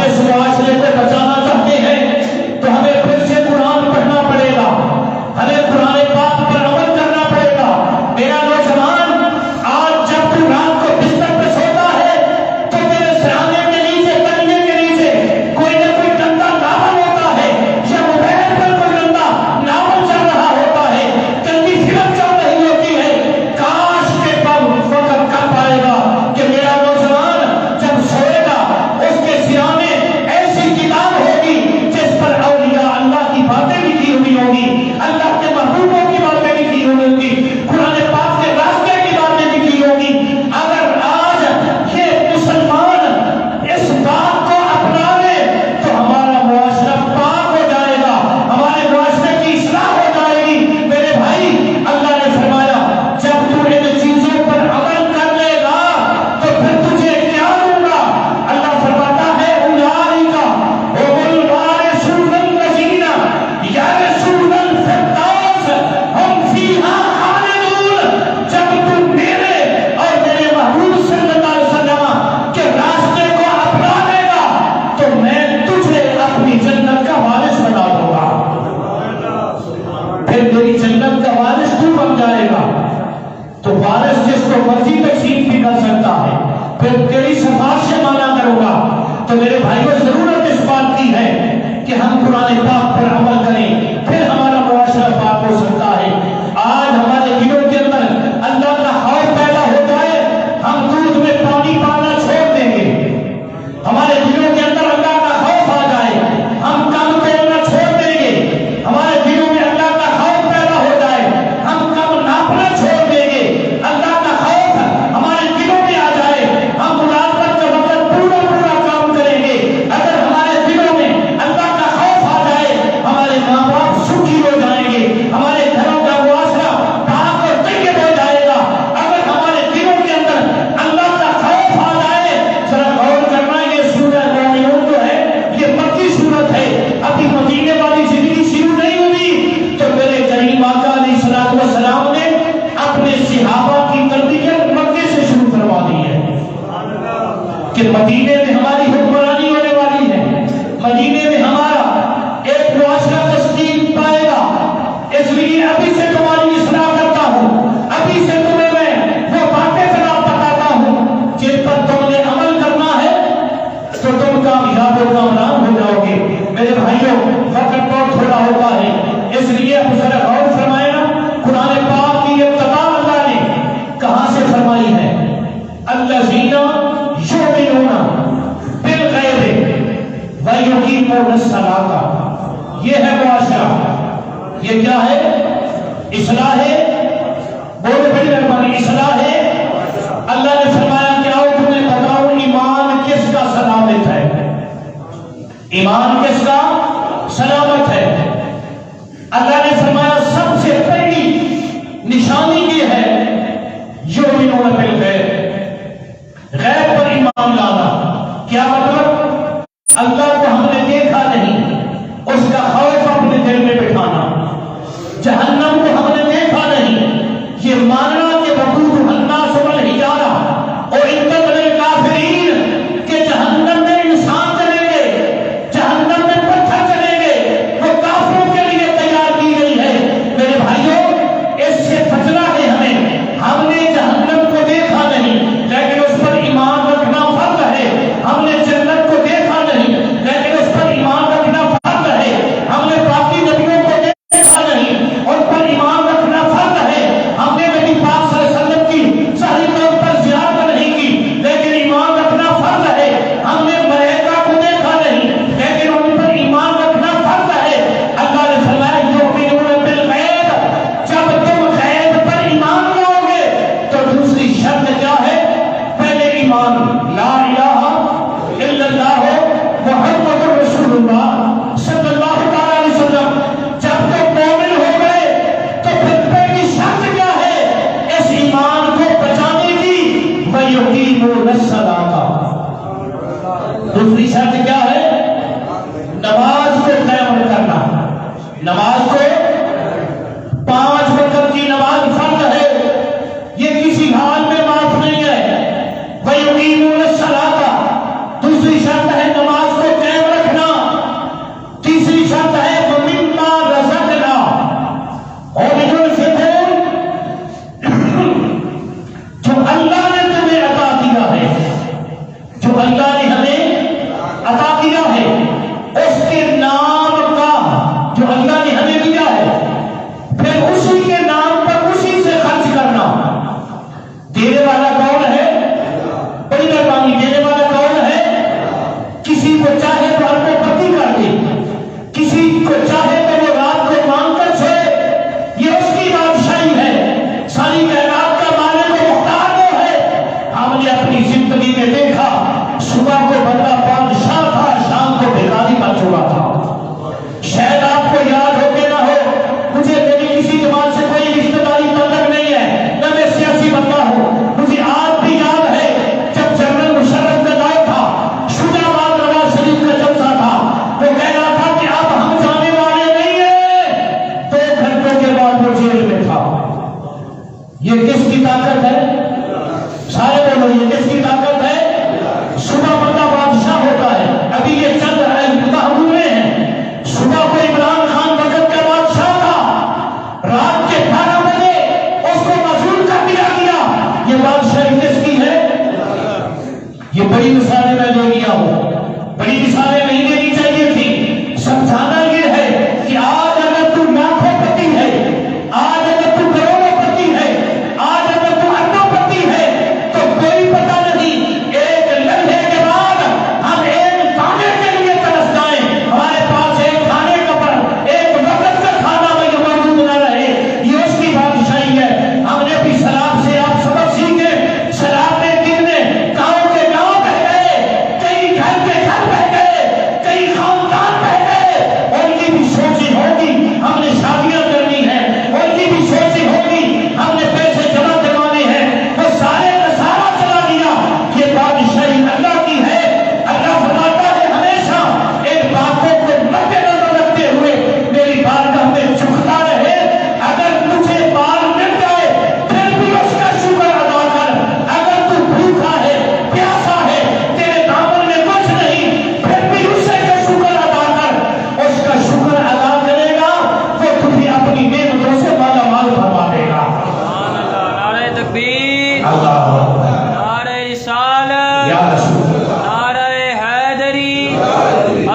اس معاشرے کو بچانا چاہتے ہیں تو ہمیں پھر سے قرآن پڑھنا پڑے گا، ہمیں قرآن پاک پر عمل کرنا پڑے گا۔ میرا نوجوان، آج جب تو رات کو بستر پہ سوتا ہے تو تیرے سرانے کے نیچے، تکیے کے نیچے کوئی نہ کوئی گندا ناول ہوتا ہے، یا موبائل پر کوئی گندا ناول چل رہا ہوتا ہے، گندی فلم چل رہی ہوتی ہے۔ کاش کے وقت کب آئے گا کہ میرا نوجوان جب سوئے گا اس کے سرانے ایسی کتاب ہوگی جس پر اولیاء اللہ کی باتیں لکھی ہوئی ہوگی، اللہ کے محبوبوں کی باتیں لکھی ہوئی ہوگی، قرآن پاک کے راستے کی باتیں لکھی ہوگی۔ اگر آج یہ مسلمان اس بات کو اپنا لے تو ہمارا معاشرہ پاک ہو جائے گا، ہمارے معاشرے کی اصلاح ہو جائے گی۔ میرے بھائی، اللہ نے فرمایا جب تو ان چیزوں پر عمل کر لے گا تو پھر تجھے کیا دوں گا؟ اللہ فرماتا ہے اولئک هم الوارثون الذین یرثون الفردوس ہم فیہا خالدون۔ جب تو میرے اور میرے محبوب صلی اللہ علیہ وسلم کے راستے کو اپنا لے گا تو میں تجھے اپنی جنت کا وارث بنا دوں گا، پھر میری جنت کا وارث تو بن جائے گا۔ تو وارث جس کو مرضی تقسیم بھی کر سکتا ہے، پھر تیری سفارش سے مانا کروں گا۔ تو میرے بھائیوں، ضرورت اس بات کی ہے کہ ہم قرآن پاک پر عمل کریں، پھر ہمارا معاشرہ پاک ہو سکتا ہے۔ آج ہمارے دلوں کے اندر اللہ کا خوف پیدا ہو جائے، ہم دودھ میں پانی پانا چھوڑ دیں گے۔ ہمارے دلوں کے اندر اللہ کا خوف آ جائے، ہم کم بولنا چھوڑ دیں گے۔ ہمارے دلوں میں اللہ کا خوف پیدا ہو جائے، ہم کم ناپنا چھوڑ دیں گے۔ اللہ کا خوف ہمارے دلوں میں آ جائے، ہم ملازمت کا وقت پورا پورا کام کریں گے۔ اگر ہمارے دلوں میں اللہ کا خوف آ جائے، ہمارے ماں باپ سکھی ہو جائیں گے، ہمارے گھروں کا معاشرہ پاک اور طیب ہو جائے گا۔ اگر ہمارے دلوں کے اندر اللہ کا خوف آ جائے، ذرا غور کرنا، یہ سورہ مومنون جو ہے یہ مکی سورت ہے، ابھی مدینے والی زندگی شروع نہیں ہوئی۔ تو میرے کریم آقا علیہ الصلوۃ والسلام نے اپنے صحابہ کی تربیت مکے سے شروع کروا دی ہے کہ مدینے میں ہماری حکمرانی ہونے والی ہے، مدینے میں ہمارا ایک معاشرہ تشکیل پائے گا۔ اس لیے ابھی سے تمہاری اصلاح کرتا ہوں، ابھی سے تمہیں میں وہ باتیں بتاتا ہوں جن پر تم نے عمل کرنا ہے تو تم کامیاب و کامران ہو جاؤ گے۔ میرے بھائیوں، وقت بہت تھوڑا ہوتا ہے، اس لیے اب ذرا غور فرمائے نا، قرآن پاک کی ابتدا اللہ نے کہاں سے فرمائی ہے؟ الذین یؤمنون بالغیب ویقیمون الصلاۃ۔ یہ ہے معاشرہ، یہ کیا ہے؟ اصلاح ہے۔ بولے بڑی مہربانی، اصلاح ہے۔ اللہ نے فرمایا کہ آؤ تمہیں بتاؤں ایمان کس کا سلامت ہے، ایمان کس کا سلامت ہے۔ اللہ نے فرمایا سب سے پہلی نشانی یہ ہے یؤمنون بالغیب، غیب پر ایمان لانا۔ کیا مطلب؟ اللہ کو ہم نے دیکھا نہیں، اس کا خوف اپنے دل میں بٹھانا۔ جہنم کو ہم نے دیکھا نہیں، یہ ماننا کہ وقودها الناس والحجارہ اعدت للکافرین، کہ جہنم میں انسان چلیں گے، جہنم میں پتھر چلیں گے، وہ کافروں کے لیے تیار کی گئی ہے۔ میرے بھائیوں، اس سے بچنا ہے ہمیں۔ ہم نے جہنم کو دیکھا نہیں لیکن اس پر ایمان رکھنا فرض ہے، ہم نے جنت کو دیکھا نہیں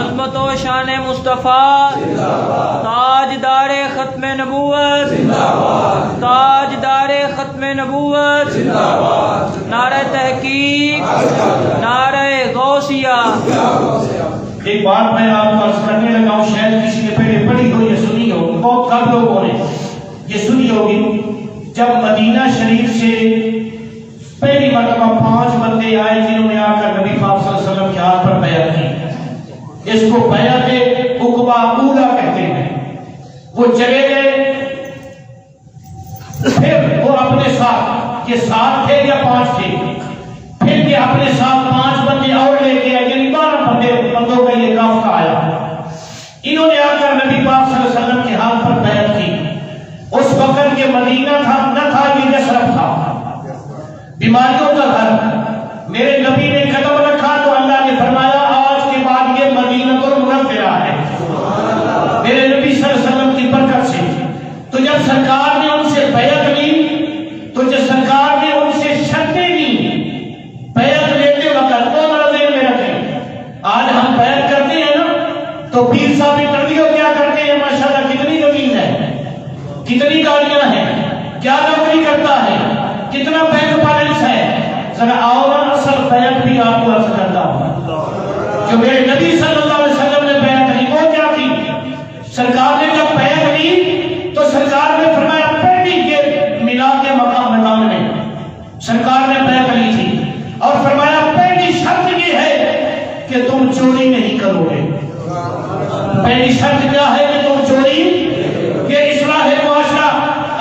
عظمت و شان مصطفیٰ، تاجدار ختم نبوت، تاجدار ختم نبوت، نعرہ تحقیق، نعرہ غوثیہ۔ ایک بات میں آپ کو عرض کرنے لگا ہوں، شاید کسی نے پہلے پڑھی ہو یا سنی ہو، بہت کم لوگوں نے یہ سنی ہوگی۔ جب مدینہ شریف سے پہلی مرتبہ 5 بندے آئے جنہوں نے آ کر نبی پاک صلی اللہ علیہ وسلم کے ہاتھ پر بیعت کی، اس کو بیعت عقبہ اولا کہتے ہیں۔ وہ چلے گئے، پھر وہ اپنے ساتھ، یہ 7 تھے یا 5 تھے، پھر بھی اپنے ساتھ 5 بندے اور لے کے آئے، یعنی 12 بندوں کا یہ کافلہ آیا۔ انہوں نے آ کر نبی پاک صلی اللہ علیہ وسلم کے ہاتھ پر بیعت کی۔ اس وقت یہ مدینہ نہ تھا، یہ یثرب تھا، بیماریوں کا گھر۔ میرے نبی نے قدم رکھا تو اللہ نے فرمایا آج کے بعد یہ مدینہ المنورہ ہے، میرے نبی صلی اللہ علیہ وسلم کی برکت سے۔ تو جب سرکار نے ان سے بیعت لی، تو جب سرکار نے ان سے شرطیں لی، بیعت لیتے وقت وہ نظر میں رکھیں۔ آج ہم بیعت کرتے ہیں نا تو پیر صاحب انٹرویو کیا کرتے ہیں، ماشاءاللہ کتنی زمین ہے، کتنی گاڑیاں ہیں، کیا نوکری کرتا ہے، کتنا بینک بیلنس ہے۔ ذرا آؤ نا اصل بیعت بھی آپ کو عرض کرتا ہوں۔ جو میرے نبی صلی اللہ علیہ وسلم نے بیعت لی وہ کیا تھی؟ سرکار نے جب بیعت لی تو سرکار نے فرمایا پہلی کے ملا کے میدان میں سرکار نے بیعت لی تھی، اور فرمایا پہلی شرط یہ ہے کہ تم چوری نہیں کرو گے۔ پہلی شرط کیا ہے کہ تم چوری، یہ اصلاح معاشرہ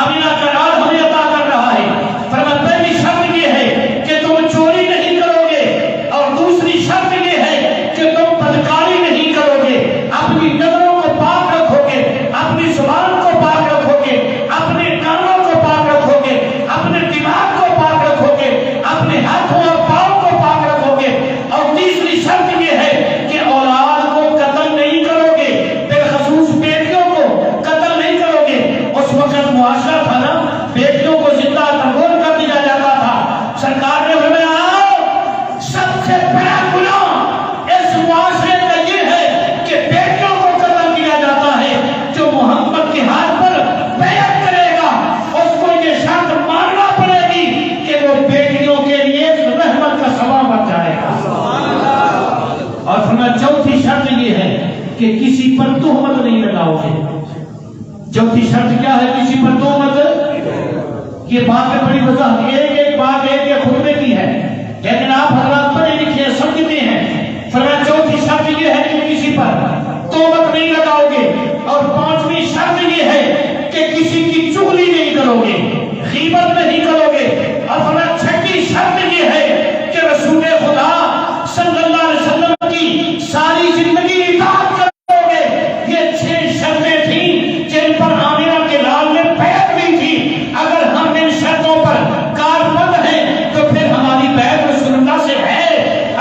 آمینہ قرار ہمیں عطا کر رہا ہے۔ فرمایا پہلی شرط یہ ہے کہ تم چوری نہیں کرو گے، اور دوسری شرط یہ ہے کہ تم بدکاری نہیں کرو گے، اپنی نظروں کو پاک رکھو گے، اپنی زبان کو پاک رکھو گے، اپنے کانوں کو پاک رکھو گے، اپنے دماغ کو پاک رکھو گے، اپنے ہاتھوں اور پاؤں کو پاک رکھو گے، اور تیسری شرط یہ ہے کہ اولاد کو قتل نہیں کرو گے، بالخصوص بیٹیوں کو قتل نہیں کرو گے۔ اس وقت معاشرہ تھا نا، بیٹیوں کو زندہ تنگور کر دیا جاتا تھا۔ سرکار نے فرمایا سب سے بڑا گناہ اس معاشرے کا یہ ہے کہ بیٹیوں کو قتل کیا جاتا ہے۔ جو محمد کے ہاتھ پر بیعت کرے گا اس کو یہ شرط ماننا پڑے گی کہ وہ بیٹیوں کے لیے رحمت کا سبب بن جائے گا۔ اور فرمایا چوتھی شرط یہ ہے کہ کسی پر تہمت نہیں لگاؤ گے۔ چوتھی شرط کیا ہے؟ کسی پر تہمت۔ یہ بات ہے بڑی وضاحت، ایک بات ایک خطبے کی ہے، لیکن آپ حضرات پڑھے لکھے سمجھتے ہیں۔ فرمایا چوتھی شرط یہ ہے کہ کسی پر تہمت نہیں لگاؤ گے، اور 5ویں شرط یہ ہے کہ کسی کی چغلی نہیں کرو گے، غیبت نہیں کرو گے، اور فرمایا 6ویں شرط یہ ہے کہ رسول خدا صلی اللہ علیہ وسلم کی ساری زندگی اطاعت کرو گے۔ یہ 6 شرطیں تھیں جن پر آمینہ کے لال نے بیعت لی تھی۔ اگر ہم ان شرطوں پر کاربند ہیں تو پھر ہماری بیعت رسول اللہ سے ہے،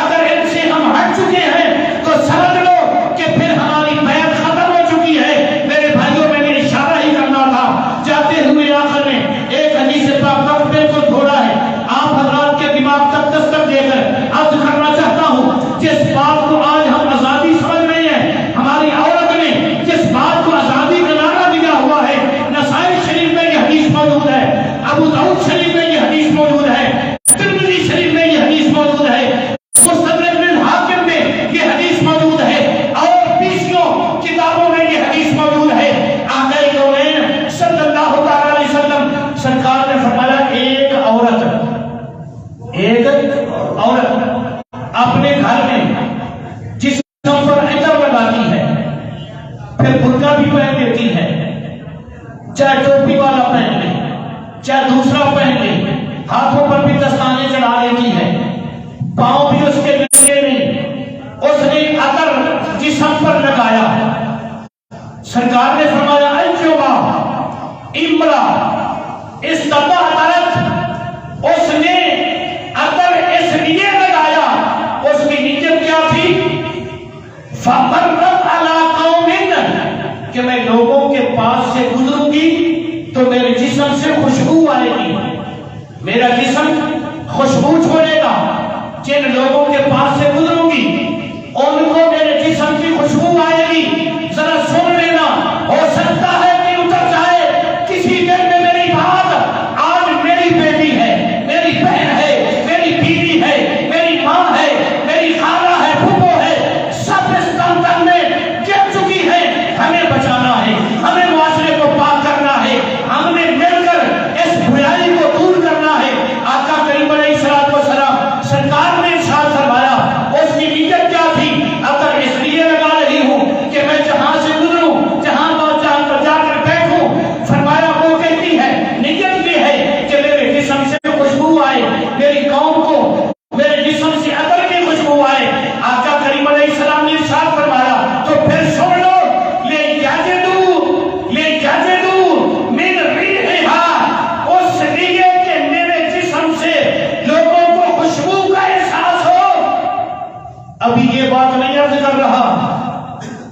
اگر ان سے ہم ہٹ چکے ہیں تو سمجھ لو کہ پھر ہماری بیعت ختم ہو چکی ہے۔ میرے بھائیوں میں نے اشارہ ہی کرنا تھا جاتے ہوئے آخر میں ایک حدیث پاک وقت بالکل تھوڑا ہے، آپ حضرات کے دماغ تک دستک دے کر عرض کرنا چاہتا ہوں۔ جس بات کو آج ہم آزادی سمجھ رہے ہیں، ہماری عورت نے جس بات کو آزادی کا نعرہ دیا ہوا ہے، نسائی شریف میں یہ حدیث موجود ہے، ابو داؤد شریف میں یہ حدیث موجود ہے، ترمذی شریف میں یہ حدیث موجود ہے، مستدرک الحاکم میں یہ حدیث موجود ہے، اور 20 کتابوں میں یہ حدیث موجود ہے۔ آقا کونین صلی اللہ علیہ وسلم سرکار نے فرمایا ایک عورت اپنے گھر میں جسم پر عطر لگاتی ہے، پھر برقع بھی پہن لیتی ہے، چاہے ٹوپی والا پہن لے چاہے دوسرا پہن لے، ہاتھوں پر بھی دستانے چڑھا لیتی ہے، پاؤں بھی اس کے ننگے نہیں، اس نے عطر جسم پر لگایا۔ سرکار نے فرمایا ایما امرا استطاعت، اس نے عطر اس لیے لگایا، اس کی نیت کیا تھی؟ فَمَرَّتْ عَلَىٰ قَوْمٍ، کہ میں لوگوں کے پاس سے گزروں گی تو میرے جسم سے خوشبو آئے گی، میرا جسم خوشبو چھوڑے گا۔ جن لوگوں کے پاس سے گزروں گی ان کو میرے جسم کی خوشبو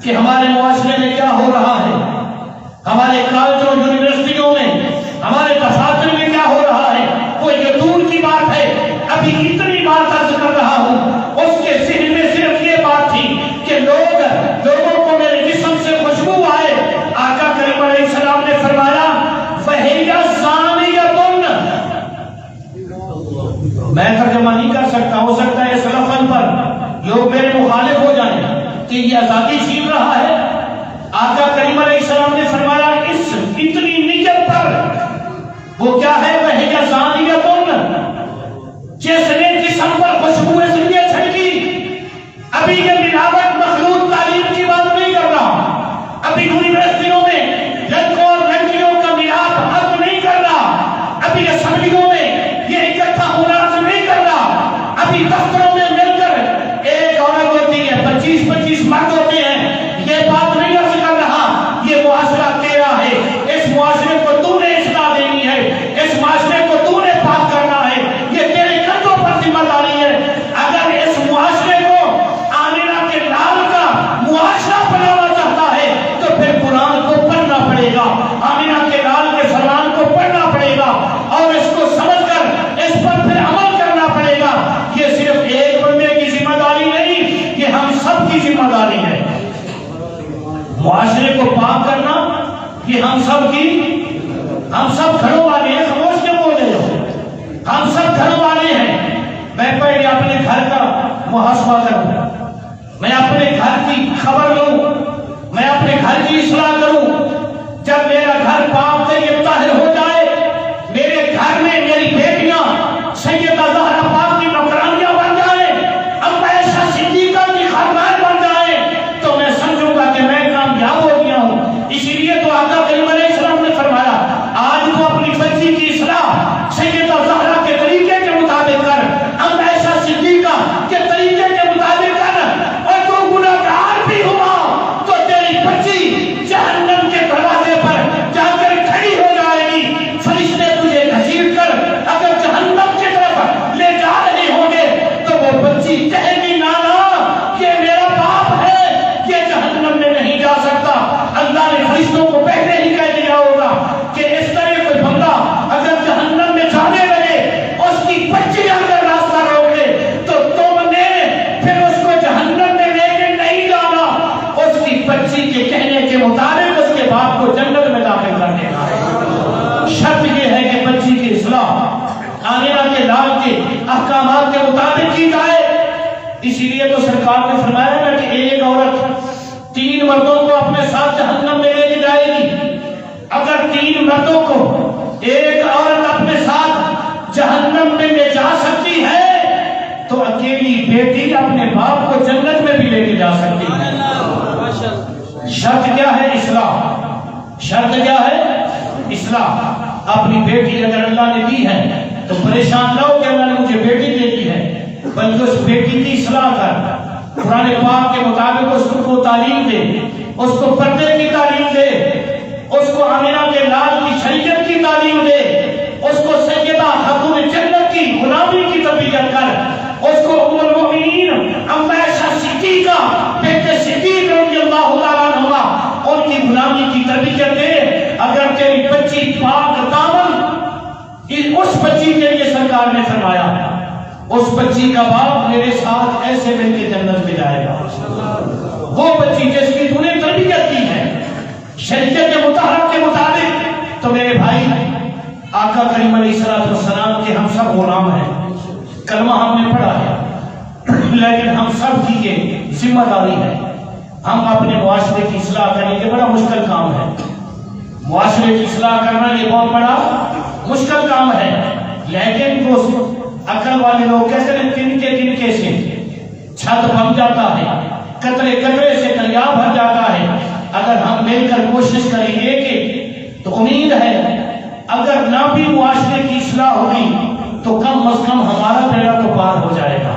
کہ ہمارے معاشرے میں کیا ہو رہا ہے، ہمارے کالجوں یونیورسٹیوں میں، ہمارے دفاتر میں کیا ہو رہا ہے، وہ یہ دور کی بات ہے۔ ابھی اتنی بات عرض کر رہا ہوں، اس کے ذہن میں صرف یہ بات تھی کہ لوگوں کو میرے جسم سے خوشبو آئے۔ آقا کریم علیہ السلام نے فرمایا فَهِيَ ثَانِيَةٌ، میں ترجمہ نہیں کر سکتا، ہو سکتا ہے اس لفظ پر لوگ میرے مخالف ہو جائیں کہ یہ آزادی چھین رہا ہے۔ آقا کریم علیہ السلام نے فرمایا اس اتنی نیت پر وہ کیا ہے، وَهِيَ ثَانِيَةٌ، جس نے جسم پر خوشبو اس لیے چھڑکی۔ ابھی یہ ملاوٹ مخلوط تعلیم کی بات نہیں کر رہا، ابھی یونیورسٹیوں میں لڑکوں اور لڑکیوں کا میلاد حق نہیں کر رہا، ابھی اسمبلیوں میں یہ اکٹھا ہونا حق نہیں کر رہا، ابھی دفتروں میں مل کر ایک عورت ہوتی ہے 25 مرد ہوتے ہیں، یہ بات نہیں عرض کر رہا۔ یہ معاشرہ تیرا ہے، اس معاشرے کو تو نے اصلاح دینی ہے، اس معاشرے کو تو نے پاک کرنا ہے، یہ تیرے کندھوں پر ذمہ داری ہے۔ اگر اس معاشرے کو آمینہ کے لال کا معاشرہ بنانا چاہتا ہے تو پھر قرآن کو پڑھنا پڑے گا، آمینہ کے لال کے فرمان کو پڑھنا پڑے گا اور اس کو سمجھ کر اس پر پھر عمل کرنا پڑے گا۔ یہ صرف ایک بندے کی ذمہ داری نہیں، یہ ہم سب کی ذمہ داری ہے۔ معاشرے کو پاک کرنا یہ ہم سب گھروں والے ہیں، خاموش کیوں بول رہے ہو؟ ہم سب گھروں والے ہیں۔ میں پہلے اپنے گھر کا محاسبہ کروں، میں اپنے گھر کی خبر لوں، میں اپنے گھر کی اصلاح کروں۔ جب میرا گھر پاک طیب طاہر ہو جائے، میرے گھر میں میری بیٹیاں سیدہ زہرا پاک کی نوکرانیاں بن جائیں، اب عائشہ صدیقہ کی خادمات بن جائیں، تو میں سمجھوں گا کہ میں کامیاب ہو گیا ہوں۔ اسی لیے تو آقا کریم علیہ السلام نے فرمایا آج تو اپنی بچی کی اصلاح سیدہ زہرا کے طریقے کے مطابق کر، اب عائشہ صدیقہ کے طریقے کے مطابق کر، اور تو گناہگار بھی ہوا تو تیری بچی جہنم کے دروازے پر جا کر کھڑی ہو جائے گی۔ فرشتے تجھے گھسیٹ کر اگر جہنم کی طرف لے جا رہے ہوں گے تو وہ بچی کہے گی نانا یہ میرا باپ ہے، یہ جہنم میں نہیں جا سکتا۔ اللہ نے فرشتوں کو پہلے ہی کہہ دیا ہوگا کہ اس طرح کوئی بندہ اگر جہنم میں جانے لگے، اس کی بچی اگر راستہ روک لے تو تم نے پھر اس کو جہنم میں لے کے نہیں جانا، اس کی بچی کے کہنے کے مطابق اس کے باپ کو جنت میں داخل کر دینا ہے۔ شرط یہ ہے کہ بچی کی اصلاح آمینہ کے لال کے احکامات کے مطابق کی جائے۔ اسی لیے تو سرکار نے فرمایا نا کہ ایک عورت 3 مردوں کو اپنے ساتھ جہنم میں لے کے جائے گی۔ اگر 3 مردوں کو ایک عورت اپنے ساتھ جہنم میں لے جا سکتی ہے تو اکیلی بیٹی اپنے باپ کو جنت میں بھی لے کے جا سکتی ہے۔ شرط کیا ہے؟ اصلاح۔ شرط کیا ہے؟ اصلاح۔ اپنی بیٹی اگر اللہ نے دی ہے تو پریشان نہ ہو کہ اللہ نے مجھے بیٹی دے دی ہے، بلکہ اس بیٹی کی اصلاح کر، قرآن پاک کے مطابق اس کو تعلیم دے، اس کو پردے کی تعلیم دے، اس کو آمینہ کے لال کی شریعت کی تعلیم دے، اس کو سیدہ خاتون جنت کی غلامی کی تربیت کر، اس کو ام المؤمنین عائشہ صدیقہ بنت صدیق رضی اللہ تعالیٰ عنہا ان کی غلامی کی تربیت دے۔ اگر تیری بچی پاک دامن، اس بچی کے لیے سرکار نے فرمایا اس بچی کا باپ میرے ساتھ ایسے مل کے جنت میں جائے گا۔ وہ بچی جس کی تو نے تربیت کی ہے شریعت کے مطابق کے مطابق، تو میرے بھائی آقا کریم علیہ السلام کے ہم سب غلام ہیں، کلمہ ہم نے پڑھا ہے، لیکن ہم سب کی یہ ذمہ داری ہے ہم اپنے معاشرے کی اصلاح کریں۔ یہ بڑا مشکل کام ہے، معاشرے کی اصلاح کرنا یہ بہت بڑا مشکل کام ہے، لیکن وہ عقل والے لوگ کہتے ہیں تنکے سے چھت بن جاتا ہے، قطرے قطرے سے دریا بھر جاتا ہے۔ اگر ہم مل کر کوشش کریں گے کہ تو امید ہے اگر نہ بھی معاشرے کی اصلاح ہوگی تو کم از کم ہمارا بیڑا تو پار ہو جائے گا۔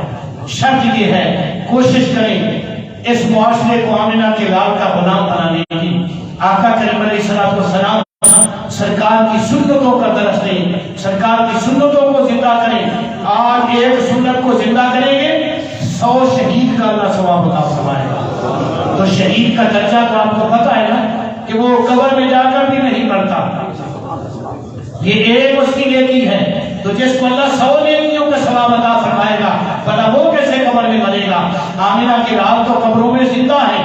شرط یہ ہے کوشش کریں اس معاشرے کو آمینہ کے لال کا غلام بنانے کی۔ آقا کریم علیہ السلام سرکار کی سنتوں کا درس دیں، سرکار کی سنتوں کو زندہ کریں۔ آج ایک سنت کو زندہ کریں گے 100 شہید کا اللہ ثواب عطا فرمائے گا۔ تو شہید کا درجہ تو آپ کو پتا ہے نا کہ وہ قبر میں جا کر بھی نہیں مرتا، یہ ایک اس کی نیکی ہے۔ تو جس کو اللہ 100 نیکیوں کا ثواب عطا فرمائے گا، بتا وہ کیسے قبر میں مرے گا؟ آمنہ کی رات تو قبروں میں زندہ ہے۔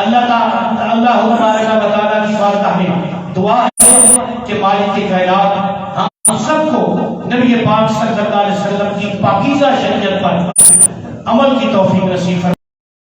اللہ تبارک و تعالیٰ کی بارگاہ میں دعا ہے کہ مالک کائنات ہم سب کو نبی پاک صلی اللہ علیہ وسلم کی پاکیزہ شریعت پر عمل کی توفیق نصیب فرمائے۔